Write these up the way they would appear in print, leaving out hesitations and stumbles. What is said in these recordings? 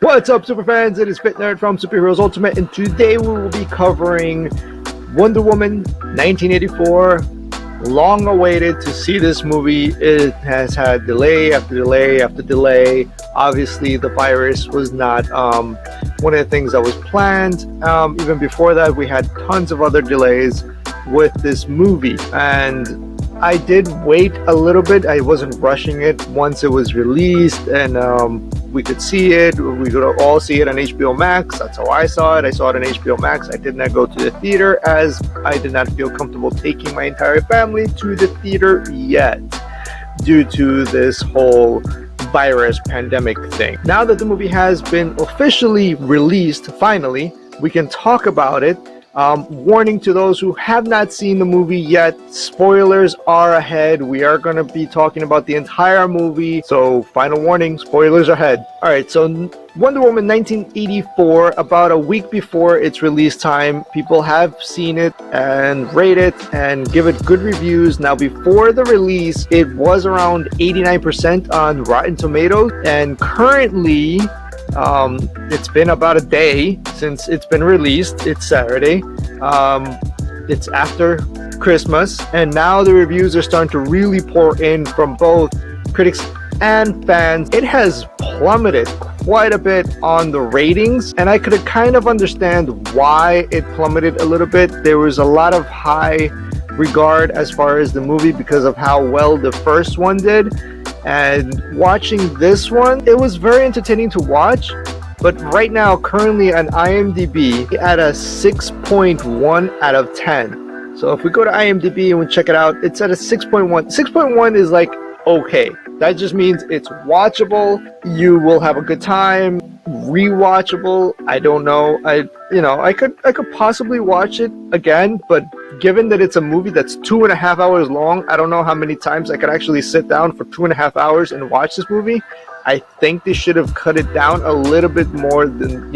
What's up, superfans? It is Fit Nerd from Superheroes Ultimate, and today we will be covering Wonder Woman 1984. Long awaited to see this movie. It has had delay after delay after delay. Obviously, the virus was not one of the things that was planned. Even before that, we had tons of other delays with this movie, and I did wait a little bit. I wasn't rushing it once it was released, and we could see it. We could all see it on HBO Max. That's how I saw it. I saw it on HBO Max. I did not go to the theater as I did not feel comfortable taking my entire family to the theater yet due to this whole virus pandemic thing. Now that the movie has been officially released, finally, we can talk about it. Warning to those who have not seen the movie yet, spoilers are ahead. We are going to be talking about the entire movie, so final warning, spoilers ahead. Alright, so Wonder Woman 1984, about a week before its release time, people have seen it and rate it and give it good reviews. Now, before the release, it was around 89% on Rotten Tomatoes, and currently it's been about a day since it's been released. It's Saturday. It's after Christmas, and now the reviews are starting to really pour in from both critics and fans. It has plummeted quite a bit on the ratings, and I could kind of understand why it plummeted a little bit. There was a lot of high regard as far as the movie because of how well the first one did. And watching this one, it was very entertaining to watch, but right now, currently on IMDb, at a 6.1 out of 10. So if we go to IMDb and we check it out, it's at a 6.1. 6.1 is like, okay. That just means it's watchable, you will have a good time, rewatchable. I don't know. I could possibly watch it again, but given that it's a movie that's 2.5 hours long, I don't know how many times I could actually sit down for 2.5 hours and watch this movie. I think they should have cut it down a little bit more than,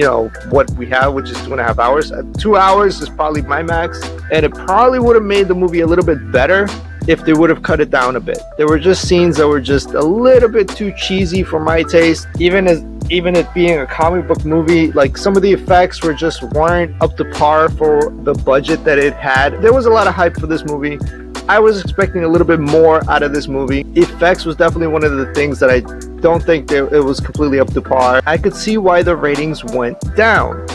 what we have, which is 2.5 hours. 2 hours is probably my max, and it probably would have made the movie a little bit better if they would have cut it down a bit. There were just scenes that were just a little bit too cheesy for my taste. Even it being a comic book movie, like some of the effects weren't up to par for the budget that it had. There was a lot of hype for this movie. I was expecting a little bit more out of this movie. Effects was definitely one of the things that I don't think it was completely up to par. I could see why the ratings went down.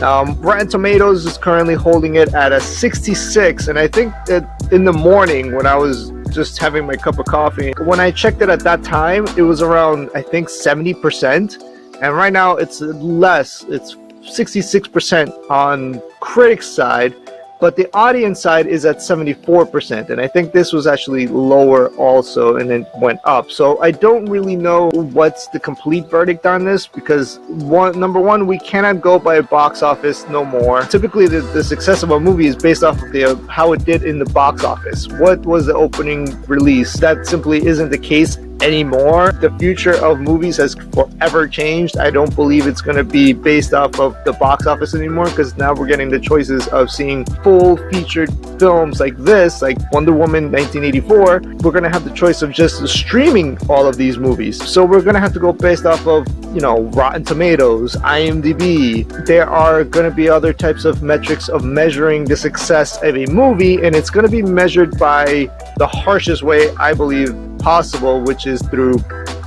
Rotten Tomatoes is currently holding it at a 66, and I think that in the morning when I was just having my cup of coffee, when I checked it at that time, it was around, I think, 70%, and right now it's less. It's 66% on critics' side, but the audience side is at 74%, and I think this was actually lower also, and then went up. So I don't really know what's the complete verdict on this, because number one, we cannot go by box office no more. Typically, the success of a movie is based off of how it did in the box office. What was the opening release? That simply isn't the case anymore. The future of movies has forever changed. I don't believe it's going to be based off of the box office anymore, because now we're getting the choices of seeing full featured films like this, like Wonder Woman 1984. We're going to have the choice of just streaming all of these movies. So we're going to have to go based off of, Rotten Tomatoes, IMDb. There are going to be other types of metrics of measuring the success of a movie, and it's going to be measured by the harshest way, I believe, possible, which is through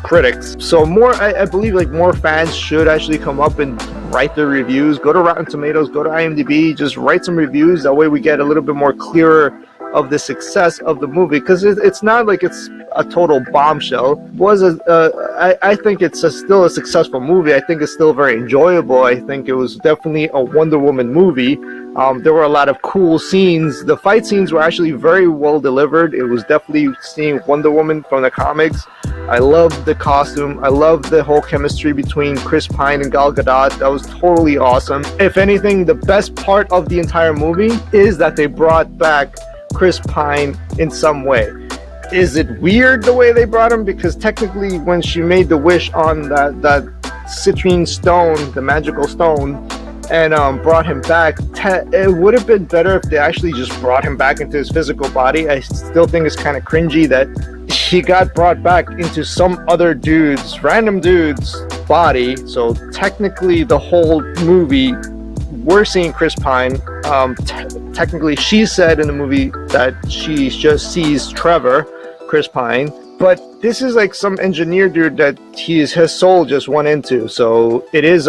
critics. So I believe more fans should actually come up and write their reviews. Go to Rotten Tomatoes, go to IMDb, just write some reviews. That way we get a little bit more clearer of the success of the movie, because it's not like it's a total bombshell. I think it's still a successful movie. I think it's still very enjoyable. I think it was definitely a Wonder Woman movie. There were a lot of cool scenes. The fight scenes were actually very well delivered. It was definitely seeing Wonder Woman from the comics. I loved the costume. I loved the whole chemistry between Chris Pine and Gal Gadot. That was totally awesome. If anything, the best part of the entire movie is that they brought back Chris Pine in some way. Is it weird the way they brought him? Because technically when she made the wish on that citrine stone, the magical stone, and brought him back. It would have been better if they actually just brought him back into his physical body. I still think it's kind of cringy that he got brought back into some other random dude's body. So technically the whole movie we're seeing Chris Pine. Technically she said in the movie that she just sees Trevor, Chris Pine, but this is like some engineer dude that his soul just went into. So it's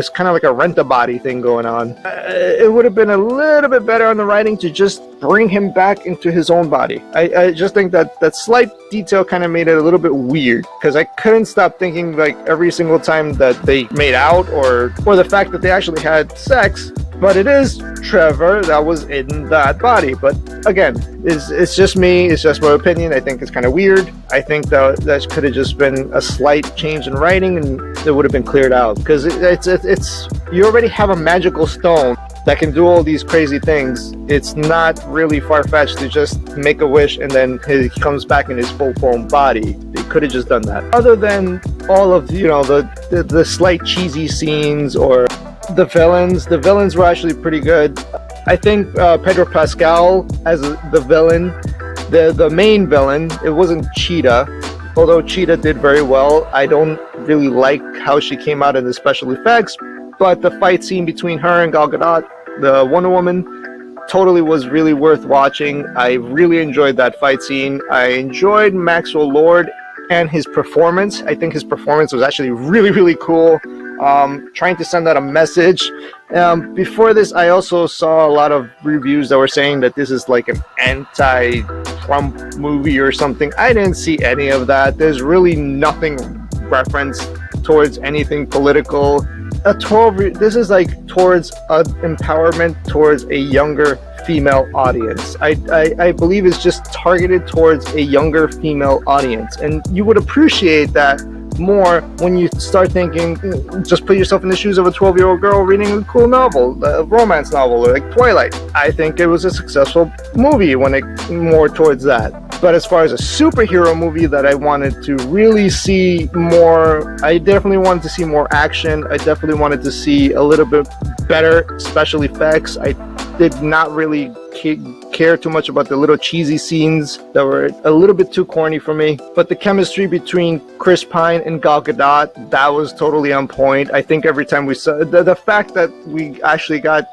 kind of like a rent-a-body thing going on. It would have been a little bit better on the writing to just bring him back into his own body. I just think that slight detail kind of made it a little bit weird, because I couldn't stop thinking like every single time that they made out or the fact that they actually had sex. But it is Trevor that was in that body. But again, it's just me. It's just my opinion. I think it's kind of weird. I think that could have just been a slight change in writing, and it would have been cleared out. Because it's you already have a magical stone that can do all these crazy things. It's not really far-fetched to just make a wish and then he comes back in his full-form body. They could have just done that. Other than all of the slight cheesy scenes or the villains were actually pretty good. I think Pedro Pascal as the villain, the main villain, it wasn't Cheetah, although Cheetah did very well. I don't really like how she came out in the special effects, but the fight scene between her and Gal Gadot, the Wonder Woman, totally was really worth watching. I really enjoyed that fight scene. I enjoyed Maxwell Lord and his performance. I think his performance was actually really, really cool. Trying to send out a message. Before this, I also saw a lot of reviews that were saying that this is like an anti-Trump movie or something. I didn't see any of that. There's really nothing referenced towards anything political. This is like towards empowerment towards a younger female audience. I believe it's just targeted towards a younger female audience, and you would appreciate that more when you start thinking, just put yourself in the shoes of a 12-year-old girl reading a cool novel, a romance novel, like Twilight. I think it was a successful movie when it more towards that. But as far as a superhero movie that I wanted to really see more, I definitely wanted to see more action. I definitely wanted to see a little bit better special effects. I did not really care too much about the little cheesy scenes that were a little bit too corny for me. But the chemistry between Chris Pine and Gal Gadot, that was totally on point. I think every time we saw the fact that we actually got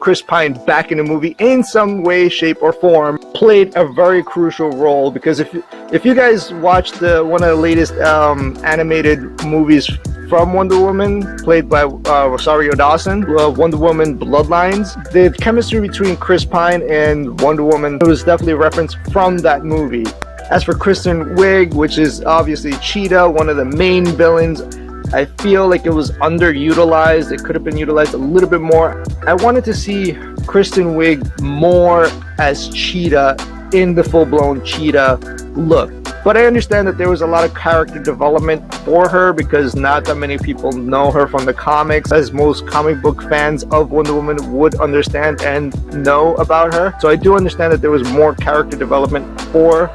Chris Pine back in the movie in some way, shape, or form played a very crucial role. Because if you guys watched one of the latest animated movies from Wonder Woman, played by Rosario Dawson, Wonder Woman Bloodlines, the chemistry between Chris Pine and Wonder Woman was definitely referenced from that movie. As for Kristen Wiig, which is obviously Cheetah, one of the main villains, I feel like it was underutilized. It could have been utilized a little bit more. I wanted to see Kristen Wiig more as Cheetah in the full-blown Cheetah look. But I understand that there was a lot of character development for her because not that many people know her from the comics, as most comic book fans of Wonder Woman would understand and know about her. So I do understand that there was more character development for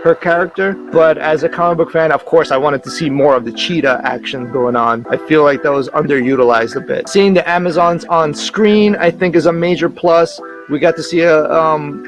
her character, but as a comic book fan, of course, I wanted to see more of the Cheetah action going on. I feel like that was underutilized a bit. Seeing the Amazons on screen, I think, is a major plus. We got to see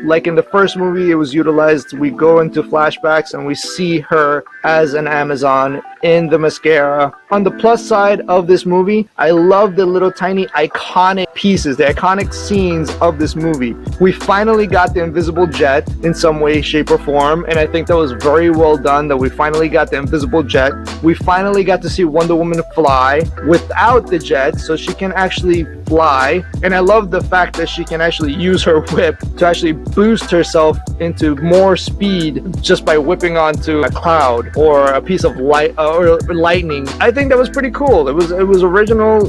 like in the first movie, it was utilized. We go into flashbacks and we see her as an Amazon in the mascara. On the plus side of this movie, I love the little tiny iconic pieces, the iconic scenes of this movie. We finally got the invisible jet in some way, shape, or form, and I think that was very well done that we finally got the invisible jet. We finally got to see Wonder Woman fly without the jet, so she can actually fly. And I love the fact that she can actually use her whip to actually boost herself into more speed just by whipping onto a cloud or a piece of light or lightning. I think that was pretty cool. It was original.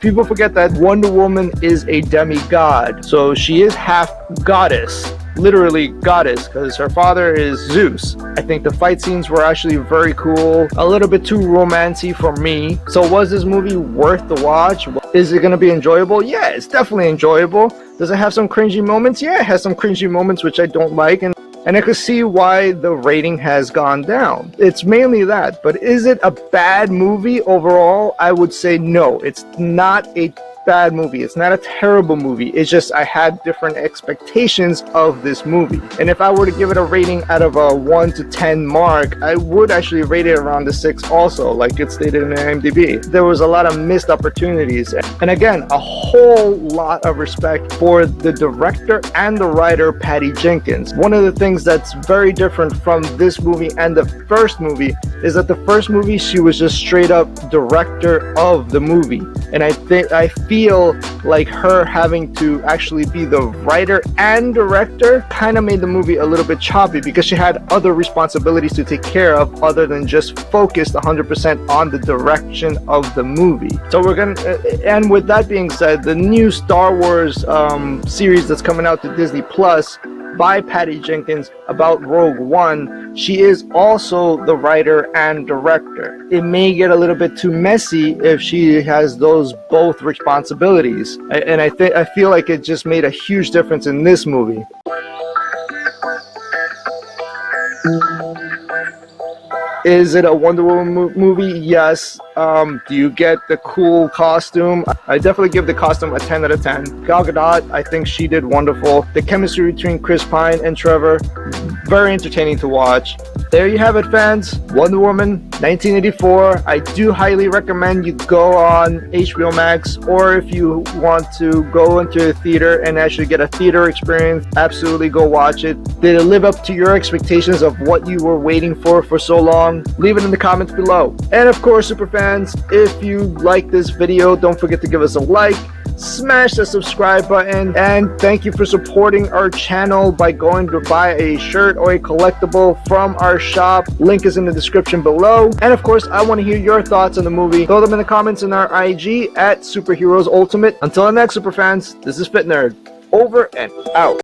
People forget that Wonder Woman is a demigod, so she is half goddess, literally goddess, because her father is Zeus. I think the fight scenes were actually very cool, a little bit too romancy for me. So was this movie worth the watch? Is it going to be enjoyable? Yeah, it's definitely enjoyable. Does it have some cringy moments? Yeah, it has some cringy moments which I don't like, and I could see why the rating has gone down. It's mainly that. But is it a bad movie overall? I would say no. It's not a bad movie. It's not a terrible movie. It's just I had different expectations of this movie. And if I were to give it a rating out of a 1 to 10 mark, I would actually rate it around the 6 also, like it's stated in IMDb. There was a lot of missed opportunities. And again, a whole lot of respect for the director and the writer, Patty Jenkins. One of the things that's very different from this movie and the first movie is that the first movie, she was just straight up director of the movie. And I feel like her having to actually be the writer and director kind of made the movie a little bit choppy, because she had other responsibilities to take care of other than just focused 100% on the direction of the movie. So we're gonna, and with that being said, the new Star Wars series that's coming out to Disney Plus by Patty Jenkins about Rogue One, she is also the writer and director. It may get a little bit too messy if she has those both responsibilities, and I feel like it just made a huge difference in this movie. Is it a Wonder Woman movie? Yes. Do you get the cool costume? I definitely give the costume a 10 out of 10. Gal Gadot, I think she did wonderful. The chemistry between Chris Pine and Trevor, very entertaining to watch. There you have it, fans. Wonder Woman 1984. I do highly recommend you go on HBO Max, or if you want to go into a theater and actually get a theater experience, absolutely go watch it. Did it live up to your expectations of what you were waiting for so long? Leave it in the comments below. And of course, superfans, if you like this video, don't forget to give us a like, smash the subscribe button, and thank you for supporting our channel by going to buy a shirt or a collectible from our shop. Link is in the description below. And of course, I want to hear your thoughts on the movie. Throw them in the comments in our IG at Superheroes Ultimate. Until next, superfans, this is Fit Nerd. Over and out.